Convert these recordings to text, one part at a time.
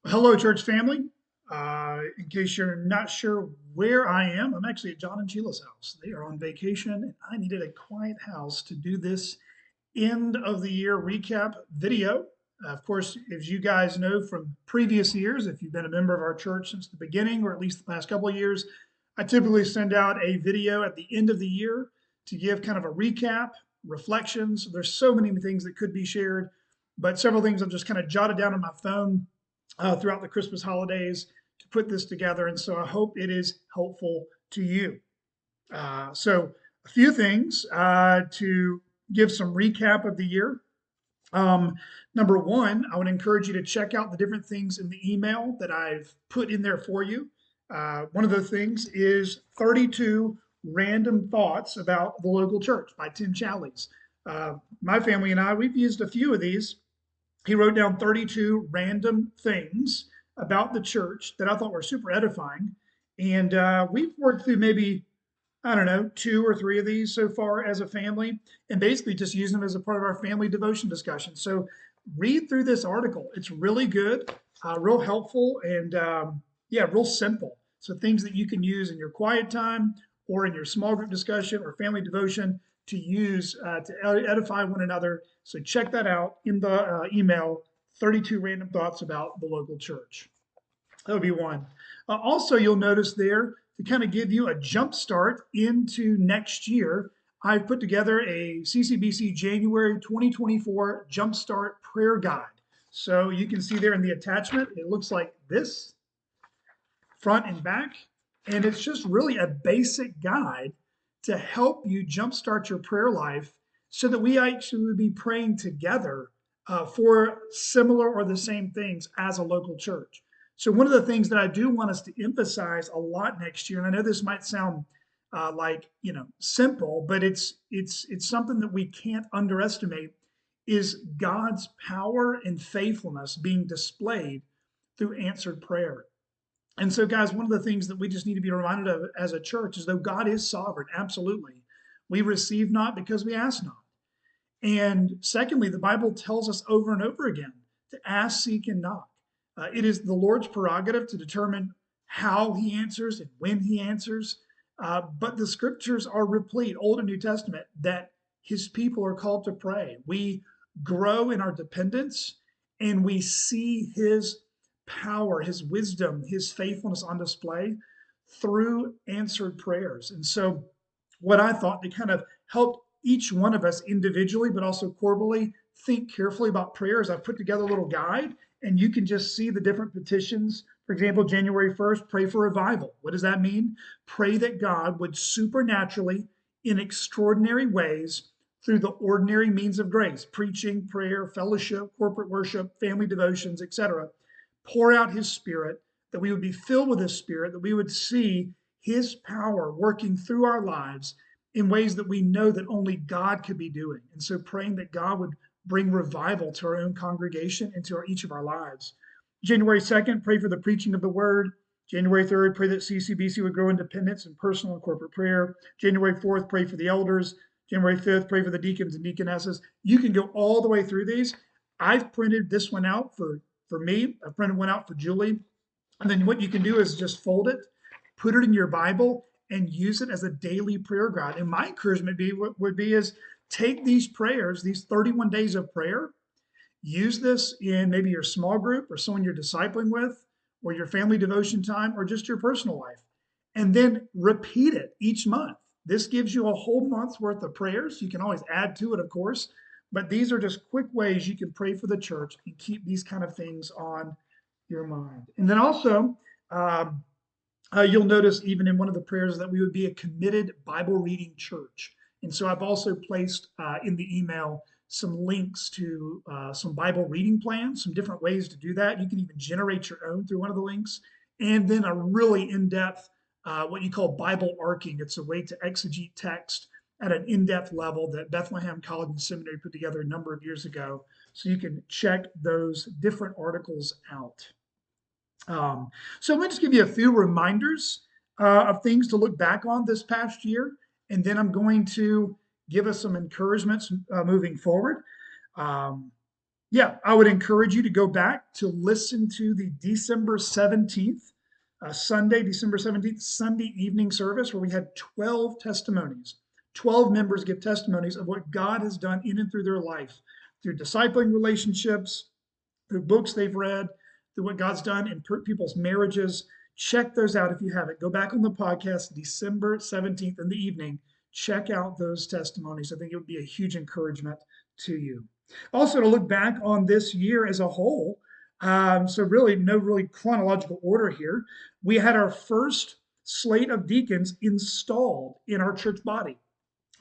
Hello, church family. In case you're not sure where I am, I'm actually at John and Sheila's house. They are on vacation, and I needed a quiet house to do this end of the year recap video. Of course, as you guys know from previous years, if you've been a member of our church since the beginning, or at least the past couple of years, I typically send out a video at the end of the year to give kind of a recap, reflections. There's so many things that could be shared, but several things I've just kind of jotted down on my phone throughout the Christmas holidays to put this together. And so I hope it is helpful to you. So, a few things to give some recap of the year. Um, Number one, I would encourage you to check out the different things in the email that I've put in there for you. One of those things is 32 random thoughts about the local church by Tim Challies. My family and I, we've used a few of these. He wrote down 32 random things about the church that I thought were super edifying. And we've worked through maybe, I don't know, two or three of these so far as a family, and basically just using them as a part of our family devotion discussion. So read through this article. It's really good, real helpful, and yeah, real simple. So things that you can use in your quiet time or in your small group discussion or family devotion to use to edify one another. So check that out in the email. 32 random thoughts about the local church. That would be one. Also, you'll notice there to kind of give you a jump start into next year, I've put together a CCBC January 2024 Jumpstart Prayer Guide. So you can see there in the attachment, it looks like this, front and back. And it's just really a basic guide to help you jumpstart your prayer life so that we actually would be praying together for similar or the same things as a local church. So one of the things that I do want us to emphasize a lot next year, and I know this might sound like simple, but it's something that we can't underestimate, is God's power and faithfulness being displayed through answered prayer. And so, guys, one of the things that we just need to be reminded of as a church is though God is sovereign, absolutely, we receive not because we ask not. And secondly, the Bible tells us over and over again to ask, seek, and knock. It is the Lord's prerogative to determine how he answers and when he answers. But the scriptures are replete, Old and New Testament, that his people are called to pray. We grow in our dependence and we see his power, his wisdom, his faithfulness on display through answered prayers. And so, what I thought to kind of help each one of us individually, but also corporately, think carefully about prayers, I've put together a little guide, and you can just see the different petitions. For example, January 1st, pray for revival. What does that mean? Pray that God would supernaturally, in extraordinary ways, through the ordinary means of grace, preaching, prayer, fellowship, corporate worship, family devotions, etc., pour out his spirit, that we would be filled with his spirit, that we would see his power working through our lives in ways that we know that only God could be doing. And so praying that God would bring revival to our own congregation and to each of our lives. January 2nd, pray for the preaching of the word. January 3rd, pray that CCBC would grow independence in personal and corporate prayer. January 4th, pray for the elders. January 5th, pray for the deacons and deaconesses. You can go all the way through these. I've printed this one out for me. I printed one out for Julie. And then what you can do is just fold it, put it in your Bible, and use it as a daily prayer guide. And my encouragement would be is take these prayers, these 31 days of prayer, use this in maybe your small group or someone you're discipling with, or your family devotion time, or just your personal life. And then repeat it each month. This gives you a whole month's worth of prayers. You can always add to it, of course, but these are just quick ways you can pray for the church and keep these kind of things on your mind. And then also, um, you'll notice even in one of the prayers that we would be a committed Bible reading church. And so I've also placed in the email some links to some Bible reading plans, some different ways to do that. You can even generate your own through one of the links. And then a really in depth, what you call Bible arcing. It's a way to exegete text at an in depth level that Bethlehem College and Seminary put together a number of years ago. So you can check those different articles out. Um, so let me just give you a few reminders of things to look back on this past year, and then I'm going to give us some encouragements moving forward. Um, Yeah, I would encourage you to go back to listen to the December 17th, Sunday, December 17th, Sunday evening service where we had 12 testimonies. 12 members give testimonies of what God has done in and through their life, through discipling relationships, through books they've read, through what God's done in people's marriages. Check those out if you haven't. Go back on the podcast December 17th in the evening. Check out those testimonies. I think it would be a huge encouragement to you. Also, to look back on this year as a whole, so really no really chronological order here. We had our first slate of deacons installed in our church body.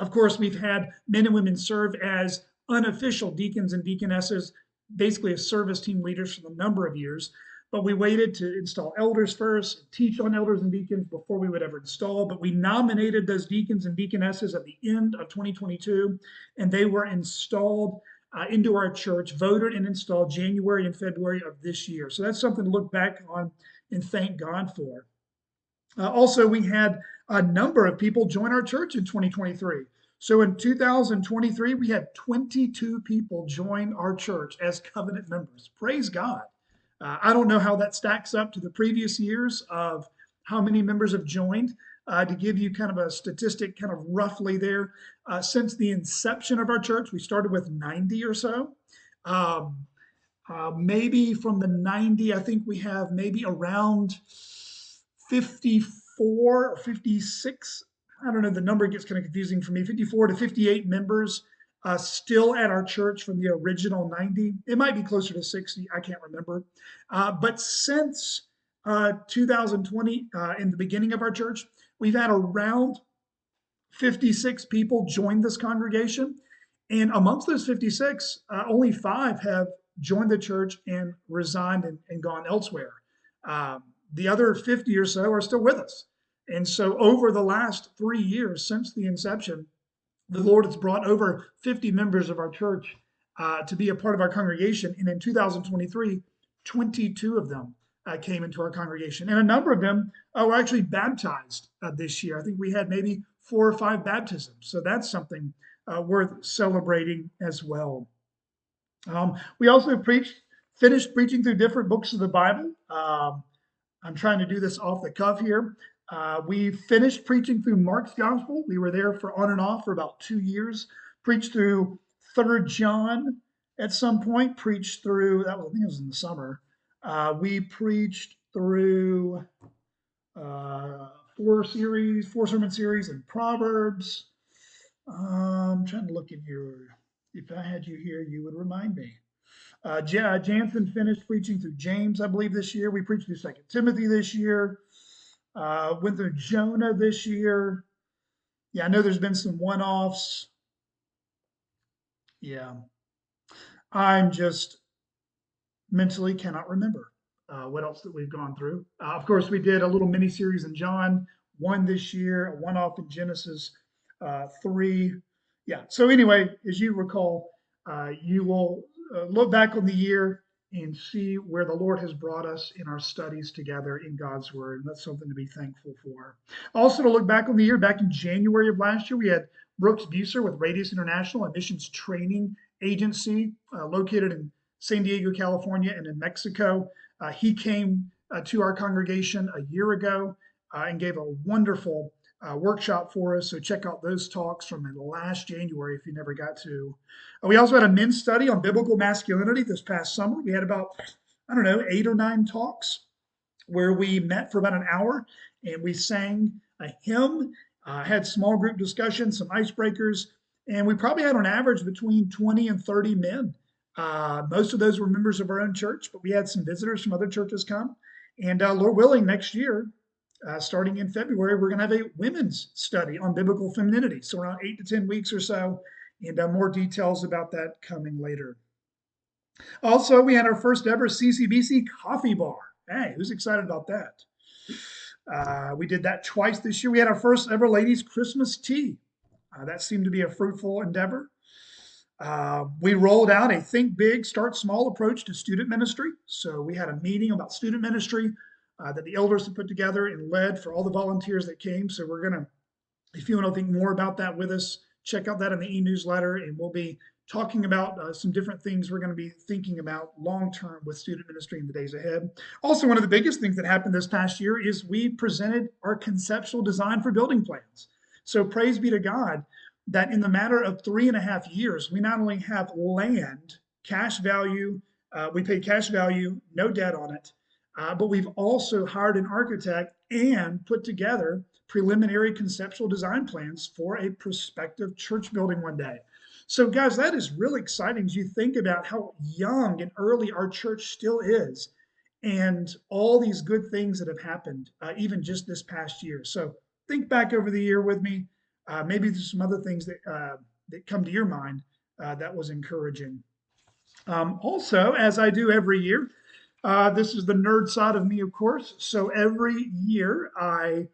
Of course, we've had men and women serve as unofficial deacons and deaconesses, basically as service team leaders for a number of years. But we waited to install elders first, teach on elders and deacons before we would ever install. But we nominated those deacons and deaconesses at the end of 2022, and they were installed into our church, voted and installed January and February of this year. So that's something to look back on and thank God for. Also, we had a number of people join our church in 2023. So in 2023, we had 22 people join our church as covenant members. Praise God. I don't know how that stacks up to the previous years of how many members have joined. To give you kind of a statistic, kind of roughly there, since the inception of our church, we started with 90 or so. Um, Maybe from the 90, I think we have maybe around 54 or 56. I don't know, the number gets kind of confusing for me. 54 to 58 members still at our church from the original 90. It might be closer to 60. I can't remember. But since 2020, in the beginning of our church, we've had around 56 people join this congregation. And amongst those 56, only 5 have joined the church and resigned and gone elsewhere. The other 50 or so are still with us. And so, over the last 3 years since the inception, the Lord has brought over 50 members of our church to be a part of our congregation. And in 2023, 22 of them came into our congregation. And a number of them were actually baptized this year. I think we had maybe 4 or 5 baptisms. So that's something worth celebrating as well. We also finished preaching through different books of the Bible. I'm trying to do this off the cuff here. We finished preaching through Mark's Gospel. We were there for on and off for about 2 years. Preached through 3rd John at some point. Preached through, I think it was in the summer. We preached through 4 sermon series in Proverbs. I'm trying to look in here. If I had you here, you would remind me. Jansen finished preaching through James, I believe, this year. We preached through 2 Timothy this year. Went through Jonah this year. Yeah, I know there's been some one-offs. Yeah. I'm just mentally cannot remember what else that we've gone through. Of course, we did a little mini series in John, 1 this year, a one-off in Genesis 3. Yeah. So anyway, as you recall, you will look back on the year and see where the Lord has brought us in our studies together in God's Word. And that's something to be thankful for. Also, to look back on the year, back in January of last year, we had Brooks Buser with Radius International, a missions training agency located in San Diego, California, and in Mexico. He came to our congregation a year ago and gave a wonderful workshop for us. So check out those talks from last January if you never got to. We also had a men's study on biblical masculinity this past summer. We had about, 8 or 9 talks where we met for about an hour and we sang a hymn, had small group discussions, some icebreakers, and we probably had on average between 20 and 30 men. Most of those were members of our own church, but we had some visitors from other churches come. And Lord willing, next year, starting in February, we're going to have a women's study on biblical femininity. So around 8 to 10 weeks or so, and more details about that coming later. Also, we had our first ever CCBC coffee bar. Hey, who's excited about that? We did that twice this year. We had our first ever ladies' Christmas tea. That seemed to be a fruitful endeavor. We rolled out a think big, start small approach to student ministry. So we had a meeting about student ministry that the elders had put together and led for all the volunteers that came. So we're going to, if you want to think more about that with us, check out that in the e-newsletter, and we'll be talking about some different things we're going to be thinking about long term with student ministry in the days ahead. Also, one of the biggest things that happened this past year is we presented our conceptual design for building plans. So praise be to God that in the matter of 3.5 years, we not only have land, cash value, we paid cash value, no debt on it, but we've also hired an architect and put together preliminary conceptual design plans for a prospective church building one day. So, guys, that is really exciting as you think about how young and early our church still is and all these good things that have happened, even just this past year. So, think back over the year with me. Maybe there's some other things that come to your mind that was encouraging. Also, as I do every year, this is the nerd side of me, of course. So every year I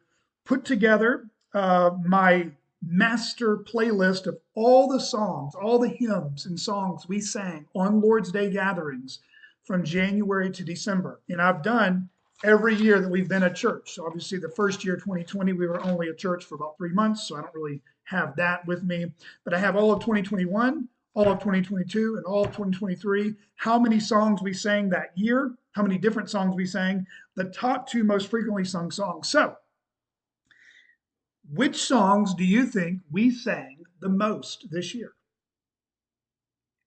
put together my master playlist of all the songs, all the hymns and songs we sang on Lord's Day gatherings from January to December. And I've done every year that we've been a church. So obviously the first year, 2020, we were only a church for about 3 months, so I don't really have that with me. But I have all of 2021, all of 2022, and all of 2023, how many songs we sang that year, how many different songs we sang, the top 2 most frequently sung songs. So, which songs do you think we sang the most this year?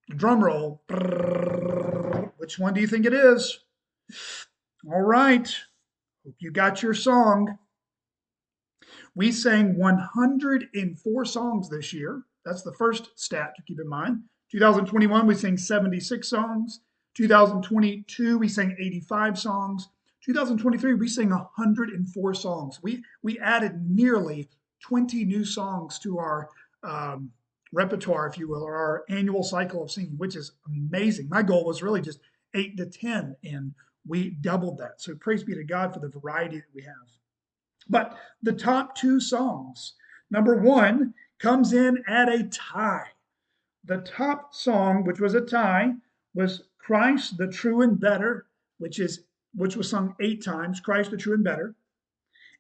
Drum roll. Which one do you think it is? All right. Hope you got your song. We sang 104 songs this year. That's the first stat to keep in mind. 2021, we sang 76 songs. 2022, we sang 85 songs. 2023, we sang 104 songs. We added nearly 20 new songs to our repertoire, if you will, or our annual cycle of singing, which is amazing. My goal was really just 8 to 10, and we doubled that. So praise be to God for the variety that we have. But the top 2 songs, number 1 comes in at a tie. The top song, which was a tie, was Christ the True and Better, which was sung 8 times, Christ the True and Better.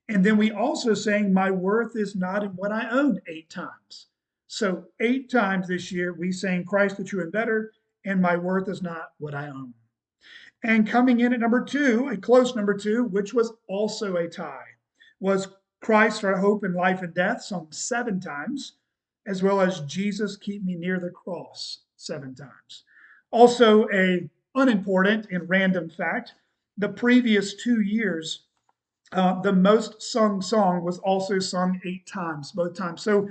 And then we also sang My Worth Is Not in What I Own 8 times. So 8 times this year we sang Christ the True and Better and My Worth Is Not What I Own. And coming in at number 2, a close number 2, which was also a tie, was Christ our Hope in Life and Death, sung 7 times, as well as Jesus Keep Me Near the Cross 7 times. Also, a unimportant and random fact, the previous 2 years, the most sung song was also sung 8 times, both times. So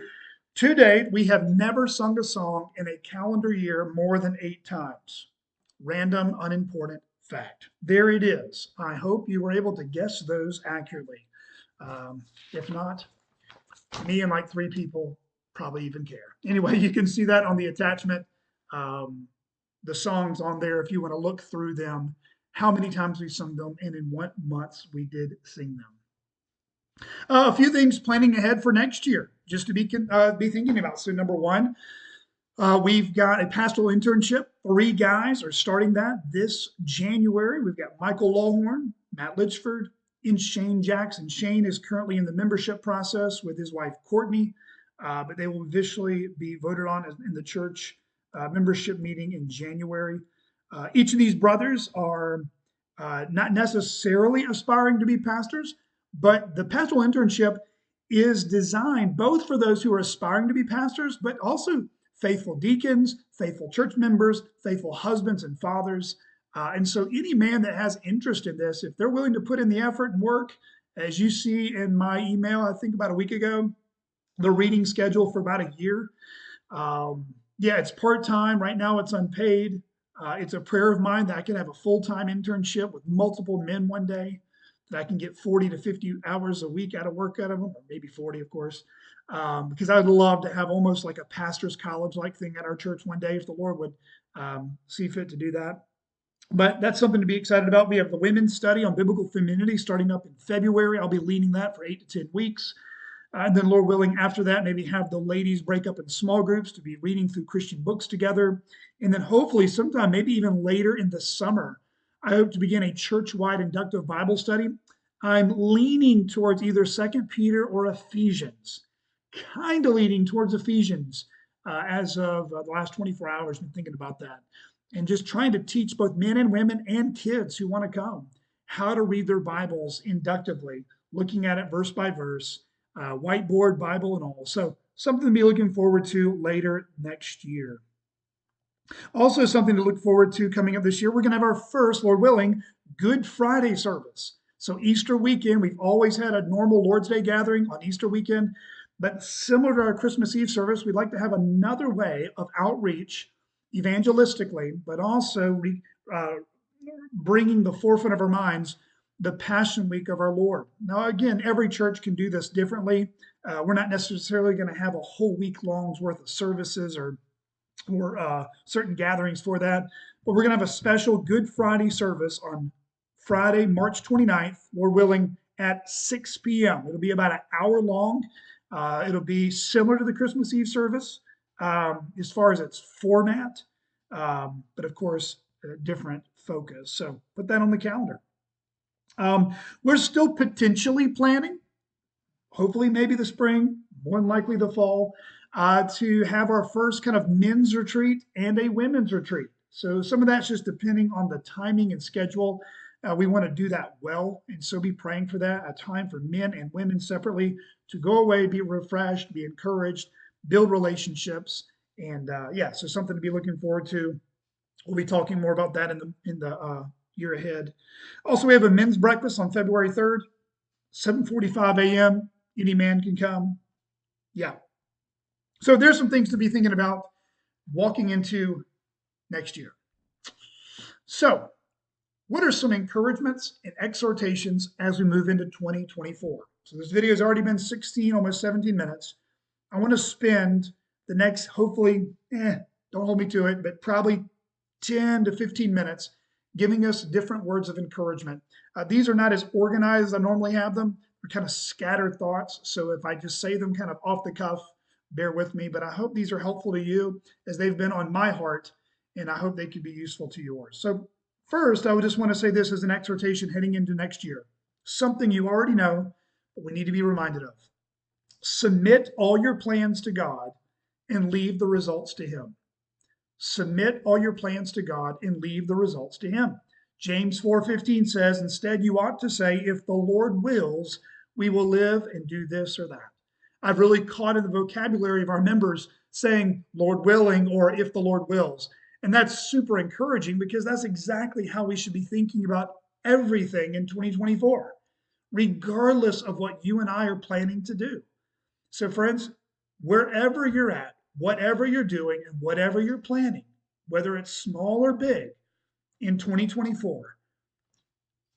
to date, we have never sung a song in a calendar year more than 8 times. Random, unimportant fact. There it is. I hope you were able to guess those accurately. If not, me and like 3 people probably even care. Anyway, you can see that on the attachment. The songs on there, if you want to look through them, how many times we sung them, and in what months we did sing them. A few things planning ahead for next year, just to be thinking about. So number 1, we've got a pastoral internship. 3 guys are starting that this January. We've got Michael Lawhorn, Matt Litchford, and Shane Jackson. Shane is currently in the membership process with his wife, Courtney, but they will officially be voted on in the church membership meeting in January. Each of these brothers are not necessarily aspiring to be pastors, but the pastoral internship is designed both for those who are aspiring to be pastors, but also faithful deacons, faithful church members, faithful husbands and fathers. And so any man that has interest in this, if they're willing to put in the effort and work, as you see in my email, I think about a week ago, the reading schedule for about a year. Yeah, it's part-time. Right now it's unpaid. It's a prayer of mine that I can have a full-time internship with multiple men one day, that I can get 40 to 50 hours a week out of work out of them, or maybe 40, of course, because I'd love to have almost like a pastor's college-like thing at our church one day if the Lord would see fit to do that. But that's something to be excited about. We have the women's study on biblical femininity starting up in February. I'll be leading that for 8 to 10 weeks. And then, Lord willing, after that, maybe have the ladies break up in small groups to be reading through Christian books together. And then hopefully sometime, maybe even later in the summer, I hope to begin a church-wide inductive Bible study. I'm leaning towards either 2 Peter or Ephesians, kind of leaning towards Ephesians as of the last 24 hours. Been thinking about that and just trying to teach both men and women and kids who want to come how to read their Bibles inductively, looking at it verse by verse, whiteboard, Bible, and all. So something to be looking forward to later next year. Also, something to look forward to coming up this year, we're going to have our first, Lord willing, Good Friday service. So, Easter weekend, we've always had a normal Lord's Day gathering on Easter weekend, but similar to our Christmas Eve service, we'd like to have another way of outreach evangelistically, but also bringing the forefront of our minds the Passion Week of our Lord. Now, again, every church can do this differently. We're not necessarily going to have a whole week long's worth of services or certain gatherings for that. But we're going to have a special Good Friday service on Friday, March 29th, Lord willing, at 6 p.m. It'll be about an hour long. It'll be similar to the Christmas Eve service as far as its format, but of course, a different focus. So put that on the calendar. We're still potentially planning, hopefully maybe the spring, more than likely the fall, to have our first kind of men's retreat and a women's retreat. So some of that's just depending on the timing and schedule. We want to do that well, and so be praying for that, a time for men and women separately to go away, be refreshed, be encouraged, build relationships, and so something to be looking forward to. We'll be talking more about that in the year ahead. Also, we have a men's breakfast on February 3rd, 7:45 a.m. Any man can come. Yeah. So there's some things to be thinking about walking into next year. So, what are some encouragements and exhortations as we move into 2024? So this video has already been 16, almost 17 minutes. I want to spend the next, hopefully, don't hold me to it, but probably 10 to 15 minutes giving us different words of encouragement. These are not as organized as I normally have them. They're kind of scattered thoughts. So if I just say them kind of off the cuff, bear with me. But I hope these are helpful to you as they've been on my heart, and I hope they could be useful to yours. So first, I would just want to say this as an exhortation heading into next year. Something you already know, but we need to be reminded of. Submit all your plans to God and leave the results to Him. Submit all your plans to God and leave the results to Him. James 4:15 says, instead, you ought to say, if the Lord wills, we will live and do this or that. I've really caught in the vocabulary of our members saying, Lord willing, or if the Lord wills. And that's super encouraging because that's exactly how we should be thinking about everything in 2024, regardless of what you and I are planning to do. So, friends, wherever you're at, whatever you're doing, and whatever you're planning, whether it's small or big in 2024,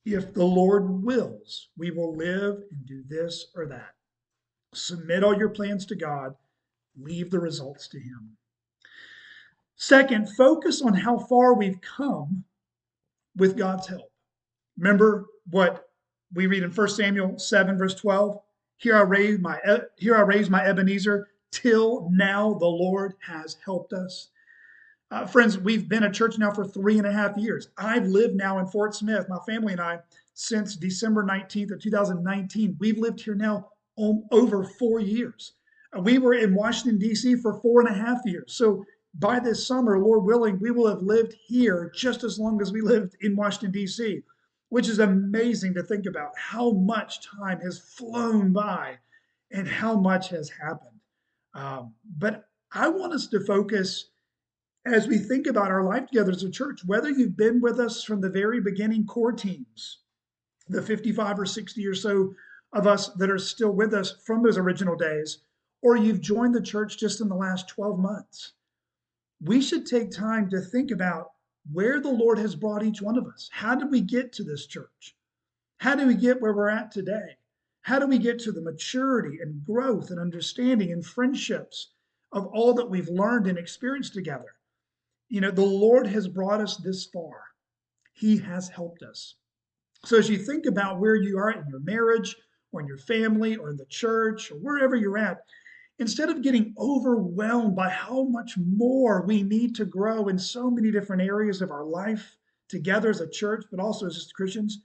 if the Lord wills, we will live and do this or that. Submit all your plans to God, leave the results to Him. Second, focus on how far we've come with God's help. Remember what we read in 1 Samuel 7, verse 12? Here I raise my Ebenezer, till now the Lord has helped us. Friends, we've been a church now for 3.5 years. I've lived now in Fort Smith, my family and I, since December 19th of 2019. We've lived here now over 4 years. We were in Washington, D.C. for 4.5 years. So by this summer, Lord willing, we will have lived here just as long as we lived in Washington, D.C., which is amazing to think about how much time has flown by and how much has happened. But I want us to focus as we think about our life together as a church, whether you've been with us from the very beginning core teams, the 55 or 60 or so of us that are still with us from those original days, or you've joined the church just in the last 12 months. We should take time to think about where the Lord has brought each one of us. How did we get to this church? How do we get where we're at today? How do we get to the maturity and growth and understanding and friendships of all that we've learned and experienced together? You know, the Lord has brought us this far. He has helped us. So as you think about where you are in your marriage or in your family or in the church or wherever you're at, instead of getting overwhelmed by how much more we need to grow in so many different areas of our life together as a church, but also as Christians,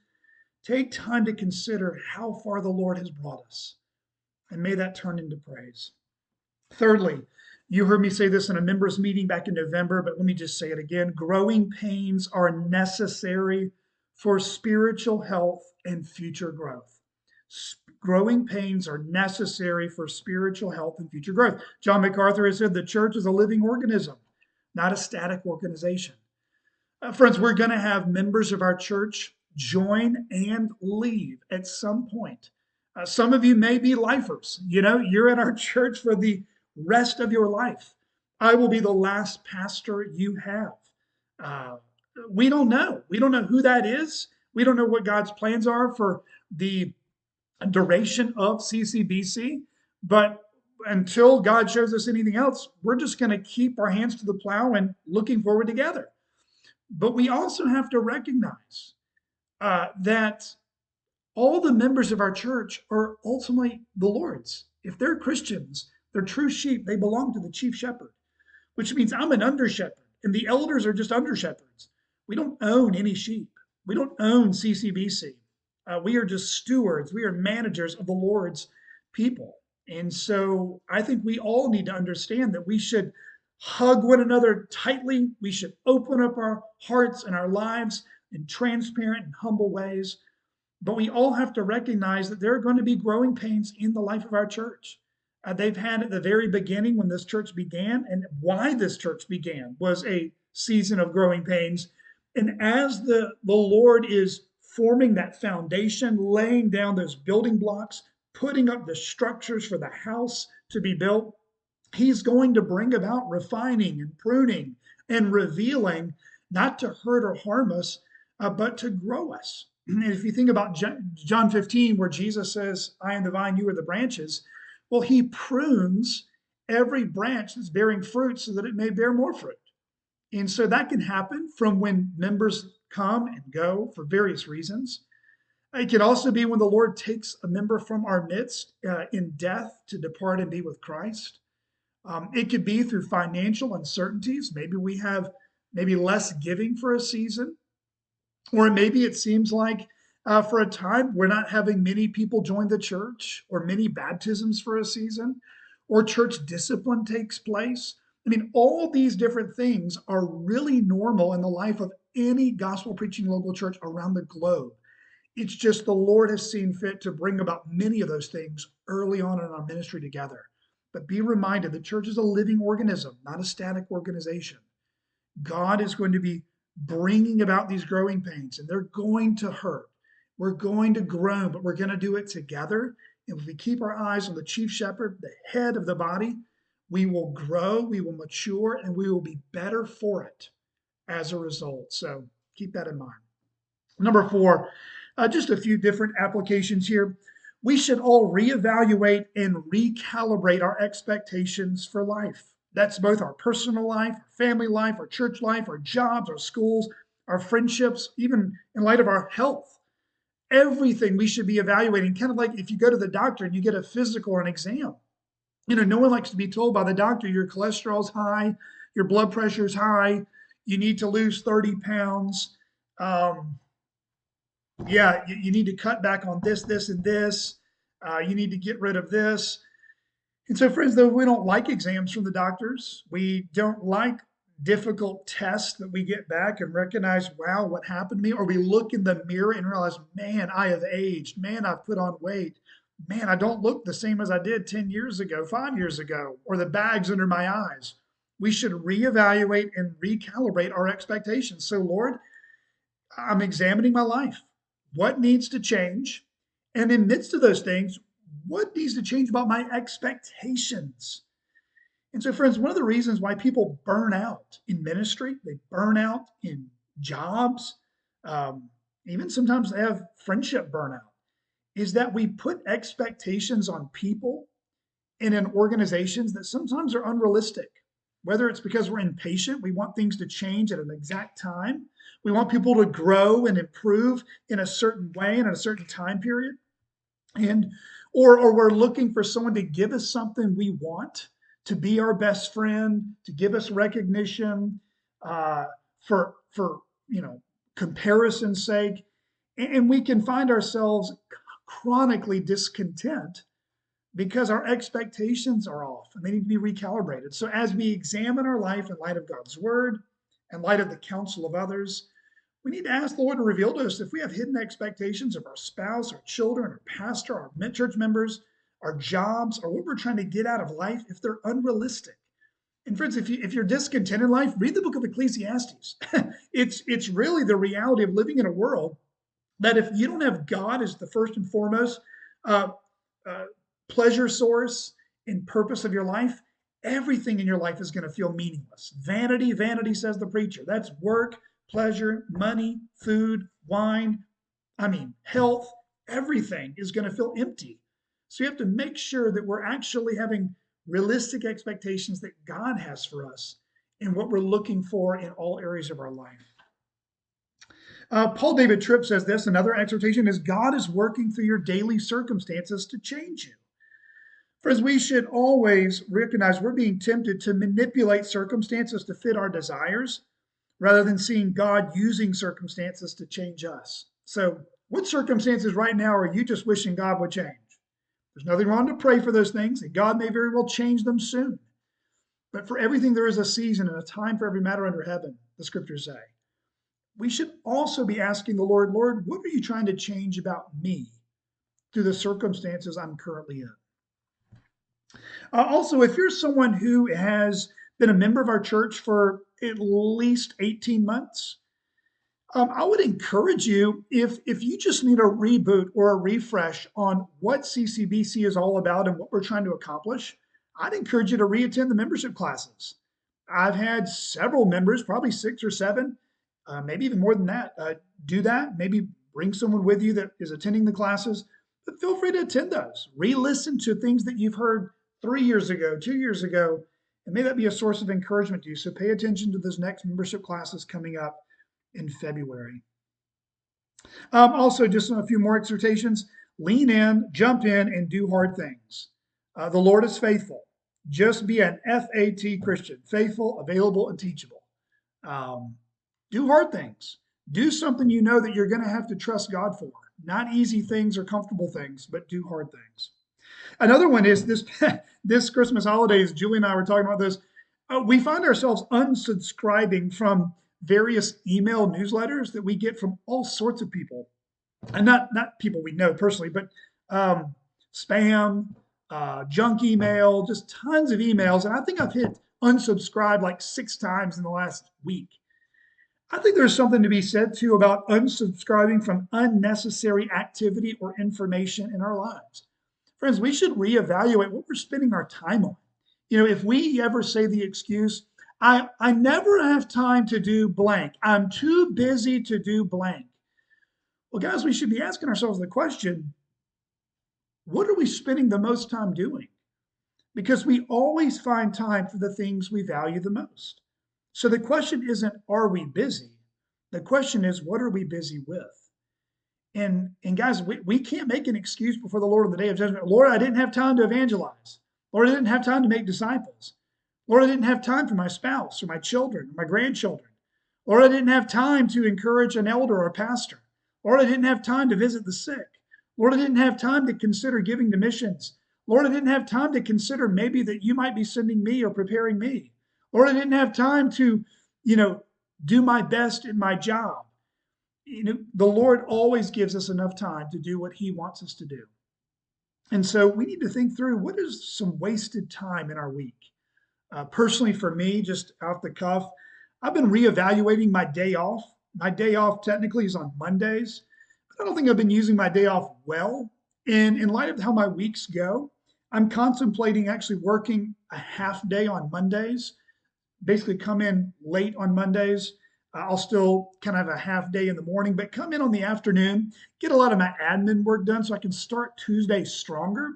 take time to consider how far the Lord has brought us. And may that turn into praise. Thirdly, You heard me say this in a members meeting back in November, but let me just say it again. Growing pains are necessary for spiritual health and future growth. Growing pains are necessary for spiritual health and future growth. John MacArthur has said the church is a living organism, not a static organization. Friends, we're going to have members of our church join and leave at some point. Some of you may be lifers. You know, you're at our church for the rest of your life. I will be the last pastor you have. Uh, we don't know. We don't know who that is. We don't know what God's plans are for the duration of CCBC. But until God shows us anything else, we're just going to keep our hands to the plow and looking forward together. But we also have to recognize that all the members of our church are ultimately the Lord's. If they're Christians, they're true sheep, they belong to the chief shepherd, which means I'm an under shepherd, and the elders are just under shepherds. We don't own any sheep. We don't own CCBC. We are just stewards. We are managers of the Lord's people. And so I think we all need to understand that we should hug one another tightly. We should open up our hearts and our lives in transparent and humble ways. But we all have to recognize that there are going to be growing pains in the life of our church. They've had at the very beginning when this church began, and why this church began was a season of growing pains. And as the Lord is forming that foundation, laying down those building blocks, putting up the structures for the house to be built, He's going to bring about refining and pruning and revealing, not to hurt or harm us, but to grow us. And if you think about John 15, where Jesus says, I am the vine, you are the branches, well, he prunes every branch that's bearing fruit so that it may bear more fruit. And so that can happen from when members come and go for various reasons. It can also be when the Lord takes a member from our midst in death to depart and be with Christ. It could be through financial uncertainties. Maybe we have less giving for a season, or maybe it seems like for a time we're not having many people join the church, or many baptisms for a season, or church discipline takes place. I mean, all these different things are really normal in the life of any gospel preaching local church around the globe. It's just the Lord has seen fit to bring about many of those things early on in our ministry together. But be reminded, the church is a living organism, not a static organization. God is going to be bringing about these growing pains, and they're going to hurt. We're going to groan, but we're going to do it together. And if we keep our eyes on the chief shepherd, the head of the body, we will grow, we will mature, and we will be better for it as a result. So keep that in mind. Number 4, just a few different applications here. We should all reevaluate and recalibrate our expectations for life. That's both our personal life, our family life, our church life, our jobs, our schools, our friendships, even in light of our health. Everything we should be evaluating, kind of like if you go to the doctor and you get a physical or an exam. You know, no one likes to be told by the doctor your cholesterol's high, your blood pressure's high, you need to lose 30 pounds. You need to cut back on this, this, and this. You need to get rid of this. And so, friends, though we don't like exams from the doctors, we don't like difficult tests that we get back and recognize, wow, what happened to me? Or we look in the mirror and realize, man, I have aged. Man, I've put on weight. Man, I don't look the same as I did 10 years ago, 5 years ago, or the bags under my eyes. We should reevaluate and recalibrate our expectations. So, Lord, I'm examining my life. What needs to change? And in the midst of those things, what needs to change about my expectations? And so, friends, one of the reasons why people burn out in ministry, they burn out in jobs, even sometimes they have friendship burnout, is that we put expectations on people and in organizations that sometimes are unrealistic. Whether it's because we're impatient, we want things to change at an exact time, we want people to grow and improve in a certain way and at a certain time period, and or we're looking for someone to give us something we want, to be our best friend, to give us recognition, for comparison's sake, and we can find ourselves chronically discontent because our expectations are off and they need to be recalibrated. So as we examine our life in light of God's word, in light of the counsel of others, we need to ask the Lord to reveal to us if we have hidden expectations of our spouse, our children, our pastor, our church members, our jobs, or what we're trying to get out of life, if they're unrealistic. And friends, if you're discontent in life, read the book of Ecclesiastes. It's really the reality of living in a world that if you don't have God as the first and foremost uh, uh, pleasure source and purpose of your life, everything in your life is going to feel meaningless. Vanity, vanity, says the preacher. That's work, pleasure, money, food, wine, health, everything is going to feel empty. So you have to make sure that we're actually having realistic expectations that God has for us and what we're looking for in all areas of our life. Paul David Tripp says this, another exhortation is God is working through your daily circumstances to change you. Friends, we should always recognize we're being tempted to manipulate circumstances to fit our desires rather than seeing God using circumstances to change us. So, what circumstances right now are you just wishing God would change? There's nothing wrong to pray for those things, and God may very well change them soon. But for everything, there is a season and a time for every matter under heaven, the scriptures say. We should also be asking the Lord, Lord, what are you trying to change about me through the circumstances I'm currently in? Also, if you're someone who has been a member of our church for at least 18 months, I would encourage you, if you just need a reboot or a refresh on what CCBC is all about and what we're trying to accomplish, I'd encourage you to reattend the membership classes. I've had several members, probably 6 or 7, maybe even more than that, do that. Maybe bring someone with you that is attending the classes, but feel free to attend those. Re-listen to things that you've heard 3 years ago, 2 years ago, and may that be a source of encouragement to you. So pay attention to those next membership classes coming up in February. Also, just a few more exhortations. Lean in, jump in, and do hard things. The Lord is faithful. Just be an FAT Christian, faithful, available, and teachable. Do hard things. Do something you know that you're going to have to trust God for. Not easy things or comfortable things, but do hard things. Another one is this this Christmas holidays, Julie and I were talking about this. We find ourselves unsubscribing from various email newsletters that we get from all sorts of people. And not people we know personally, but spam, junk email, just tons of emails. And I think I've hit unsubscribe like 6 times in the last week. I think there's something to be said too about unsubscribing from unnecessary activity or information in our lives. Friends, we should reevaluate what we're spending our time on. You know, if we ever say the excuse, I never have time to do blank, I'm too busy to do blank. Well, guys, we should be asking ourselves the question, what are we spending the most time doing? Because we always find time for the things we value the most. So the question isn't, are we busy? The question is, what are we busy with? And guys, we can't make an excuse before the Lord on the day of judgment. Lord, I didn't have time to evangelize. Lord, I didn't have time to make disciples. Lord, I didn't have time for my spouse or my children, or my grandchildren. Lord, I didn't have time to encourage an elder or a pastor. Lord, I didn't have time to visit the sick. Lord, I didn't have time to consider giving to missions. Lord, I didn't have time to consider maybe that you might be sending me or preparing me. Lord, I didn't have time to, do my best in my job. The Lord always gives us enough time to do what he wants us to do. And so we need to think through what is some wasted time in our week. Personally, for me, just off the cuff, I've been reevaluating my day off. My day off technically is on Mondays, but I don't think I've been using my day off well. And in light of how my weeks go, I'm contemplating actually working a half day on Mondays, basically come in late on Mondays. I'll still kind of have a half day in the morning, but come in on the afternoon, get a lot of my admin work done so I can start Tuesday stronger.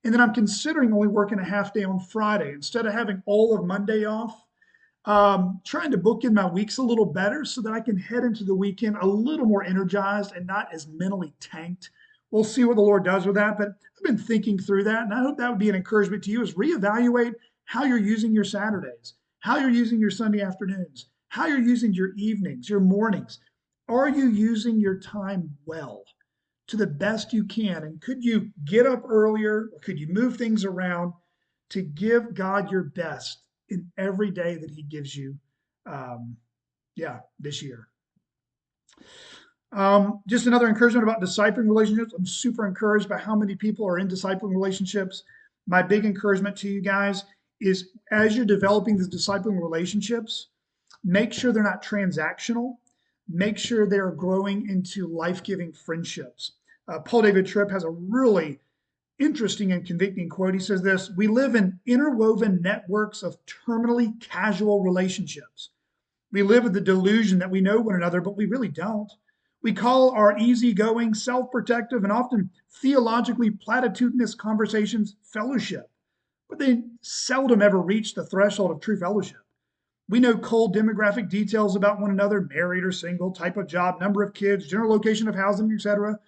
And then I'm considering only working a half day on Friday instead of having all of Monday off. Trying to book in my weeks a little better so that I can head into the weekend a little more energized and not as mentally tanked. We'll see what the Lord does with that, but I've been thinking through that, and I hope that would be an encouragement to you, is reevaluate how you're using your Saturdays, how you're using your Sunday afternoons, how you're using your evenings, your mornings. Are you using your time well to the best you can? And could you get up earlier, or could you move things around to give God your best in every day that He gives you? Um, this year. Just another encouragement about discipling relationships. I'm super encouraged by how many people are in discipling relationships. My big encouragement to you guys is as you're developing these discipling relationships, make sure they're not transactional. Make sure they're growing into life-giving friendships. Paul David Tripp has a really interesting and convicting quote. He says this: "We live in interwoven networks of terminally casual relationships. We live with the delusion that we know one another, but we really don't. We call our easygoing, self-protective, and often theologically platitudinous conversations fellowship, but they seldom ever reach the threshold of true fellowship. We know cold demographic details about one another, married or single, type of job, number of kids, general location of housing, etc.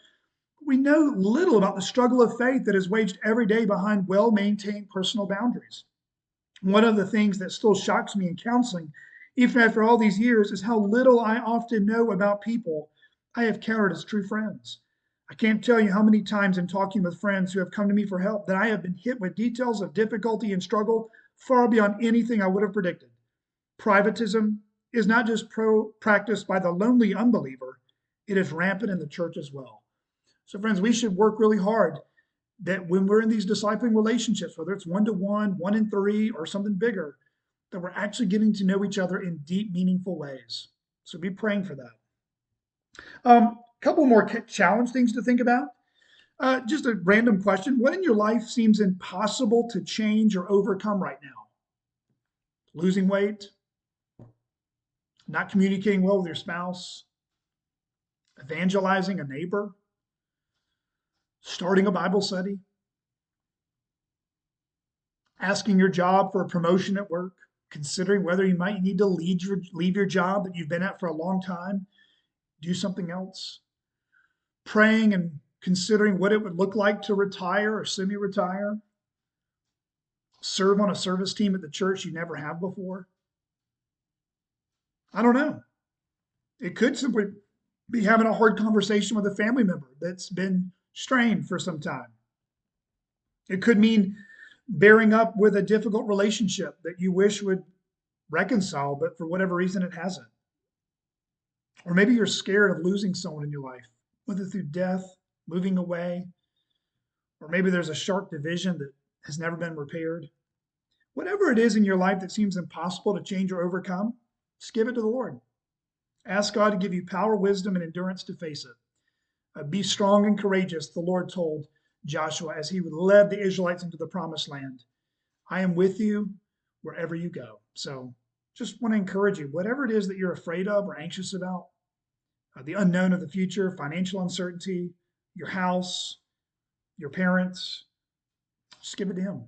We know little about the struggle of faith that is waged every day behind well-maintained personal boundaries. One of the things that still shocks me in counseling, even after all these years, is how little I often know about people I have counted as true friends. I can't tell you how many times in talking with friends who have come to me for help that I have been hit with details of difficulty and struggle far beyond anything I would have predicted. Privatism is not just practiced by the lonely unbeliever, it is rampant in the church as well. So, friends, we should work really hard that when we're in these discipling relationships, whether it's 1-to-1, 1-in-3, or something bigger, that we're actually getting to know each other in deep, meaningful ways. So be praying for that. A couple more challenge things to think about. Just a random question. What in your life seems impossible to change or overcome right now? Losing weight, not communicating well with your spouse, evangelizing a neighbor, starting a Bible study, asking your job for a promotion at work, considering whether you might need to leave your job that you've been at for a long time, do something else, praying and considering what it would look like to retire or semi-retire, serve on a service team at the church you never have before. I don't know. It could simply be having a hard conversation with a family member that's been strained for some time. It could mean bearing up with a difficult relationship that you wish would reconcile, but for whatever reason it hasn't. Or maybe you're scared of losing someone in your life, whether through death, moving away, or maybe there's a sharp division that has never been repaired. Whatever it is in your life that seems impossible to change or overcome, just give it to the Lord. Ask God to give you power, wisdom, and endurance to face it. Be strong and courageous, the Lord told Joshua as he led the Israelites into the promised land. I am with you wherever you go. So just want to encourage you, whatever it is that you're afraid of or anxious about, the unknown of the future, financial uncertainty, your house, your parents, just give it to Him.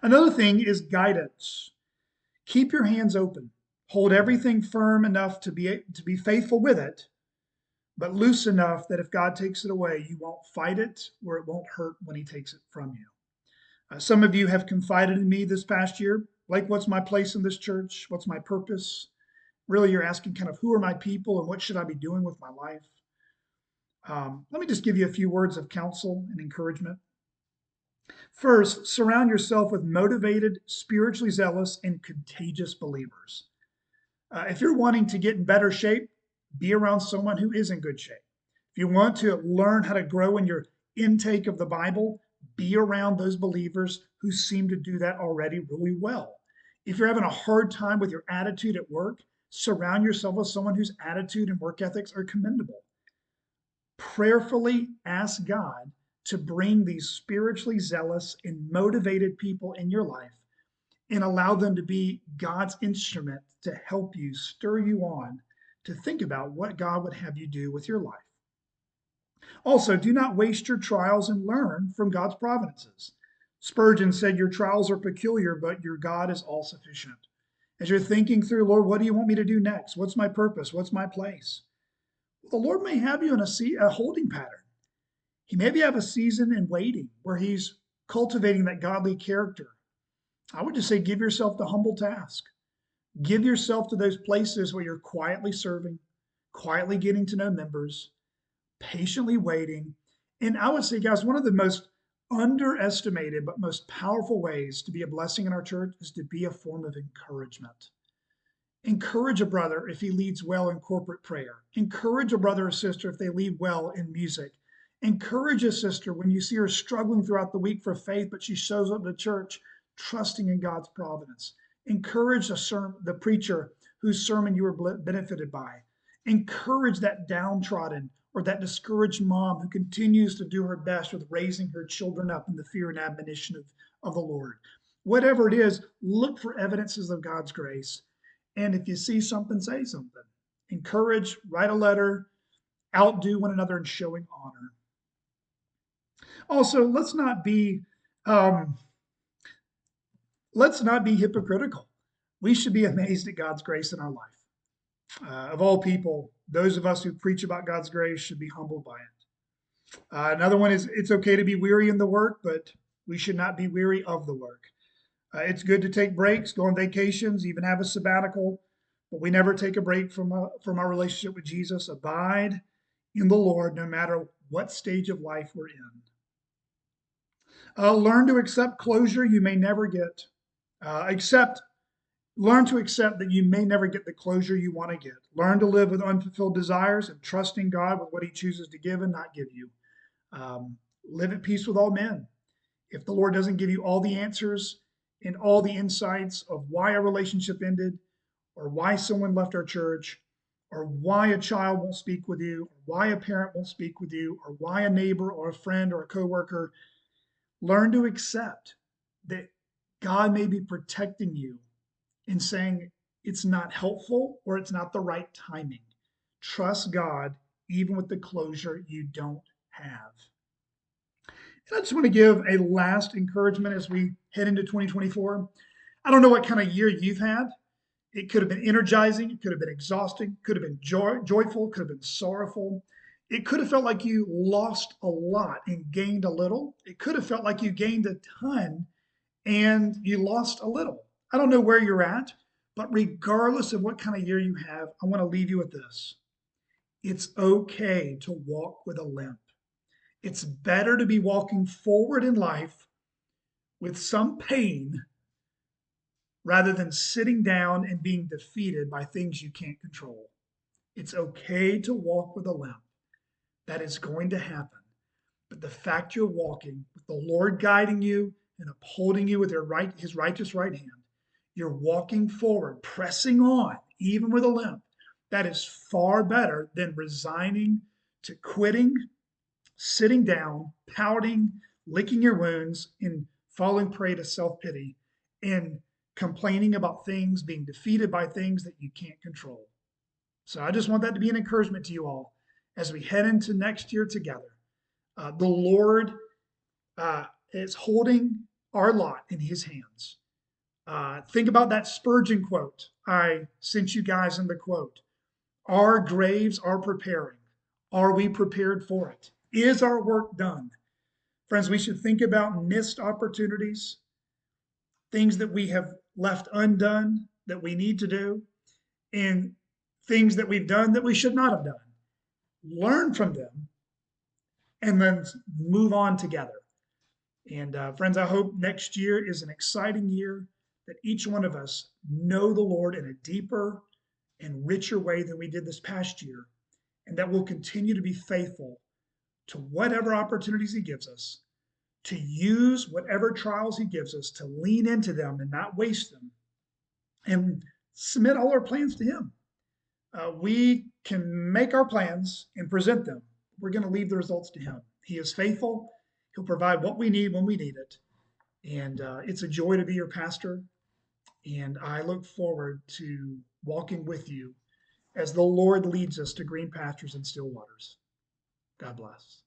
Another thing is guidance. Keep your hands open. Hold everything firm enough to be faithful with it, but loose enough that if God takes it away, you won't fight it or it won't hurt when He takes it from you. Some of you have confided in me this past year, like, what's my place in this church? What's my purpose? Really, you're asking kind of who are my people and what should I be doing with my life? Let me just give you a few words of counsel and encouragement. First, surround yourself with motivated, spiritually zealous, and contagious believers. If you're wanting to get in better shape, be around someone who is in good shape. If you want to learn how to grow in your intake of the Bible, be around those believers who seem to do that already really well. If you're having a hard time with your attitude at work, surround yourself with someone whose attitude and work ethics are commendable. Prayerfully ask God to bring these spiritually zealous and motivated people in your life and allow them to be God's instrument to help you, stir you on to think about what God would have you do with your life. Also, do not waste your trials and learn from God's providences. Spurgeon said, your trials are peculiar, but your God is all sufficient. As you're thinking through, Lord, what do you want me to do next? What's my purpose? What's my place? The Lord may have you in a holding pattern. He maybe have a season in waiting where He's cultivating that godly character. I would just say give yourself the humble task. Give yourself to those places where you're quietly serving, quietly getting to know members, patiently waiting. And I would say, guys, one of the most underestimated but most powerful ways to be a blessing in our church is to be a form of encouragement. Encourage a brother if he leads well in corporate prayer. Encourage a brother or sister if they lead well in music. Encourage a sister when you see her struggling throughout the week for faith, but she shows up to church trusting in God's providence. Encourage the preacher whose sermon you were benefited by. Encourage that downtrodden or that discouraged mom who continues to do her best with raising her children up in the fear and admonition of the Lord. Whatever it is, look for evidences of God's grace. And if you see something, say something. Encourage, write a letter, outdo one another in showing honor. Also, um, let's not be hypocritical. We should be amazed at God's grace in our life. Of all people, those of us who preach about God's grace should be humbled by it. Another one is it's okay to be weary in the work, but we should not be weary of the work. It's good to take breaks, go on vacations, even have a sabbatical, but we never take a break from our relationship with Jesus. Abide in the Lord no matter what stage of life we're in. Learn to accept closure you may never get. Learn to accept that you may never get the closure you want to get. Learn to live with unfulfilled desires and trust in God with what He chooses to give and not give you. Live at peace with all men. If the Lord doesn't give you all the answers and all the insights of why a relationship ended, or why someone left our church, or why a child won't speak with you, or why a parent won't speak with you, or why a neighbor or a friend or a coworker, learn to accept that God may be protecting you and saying it's not helpful or it's not the right timing. Trust God even with the closure you don't have. And I just want to give a last encouragement as we head into 2024. I don't know what kind of year you've had. It could have been energizing, it could have been exhausting, could have been joyful, could have been sorrowful. It could have felt like you lost a lot and gained a little. It could have felt like you gained a ton and you lost a little. I don't know where you're at, but regardless of what kind of year you have, I want to leave you with this. It's okay to walk with a limp. It's better to be walking forward in life with some pain rather than sitting down and being defeated by things you can't control. It's okay to walk with a limp. That is going to happen. But the fact you're walking with the Lord guiding you and upholding you with his righteous right hand, you're walking forward, pressing on, even with a limp. That is far better than resigning to quitting, sitting down, pouting, licking your wounds, and falling prey to self-pity, and complaining about things, being defeated by things that you can't control. So I just want that to be an encouragement to you all as we head into next year together. The Lord is holding our lot in His hands. Think about that Spurgeon quote. I sent you guys in the quote. Our graves are preparing. Are we prepared for it? Is our work done? Friends, we should think about missed opportunities, things that we have left undone that we need to do, and things that we've done that we should not have done. Learn from them and then move on together. And friends, I hope next year is an exciting year that each one of us know the Lord in a deeper and richer way than we did this past year, and that we'll continue to be faithful to whatever opportunities He gives us, to use whatever trials He gives us, to lean into them and not waste them, and submit all our plans to Him. We can make our plans and present them. We're going to leave the results to Him. He is faithful. He'll provide what we need when we need it. And it's a joy to be your pastor. And I look forward to walking with you as the Lord leads us to green pastures and still waters. God bless.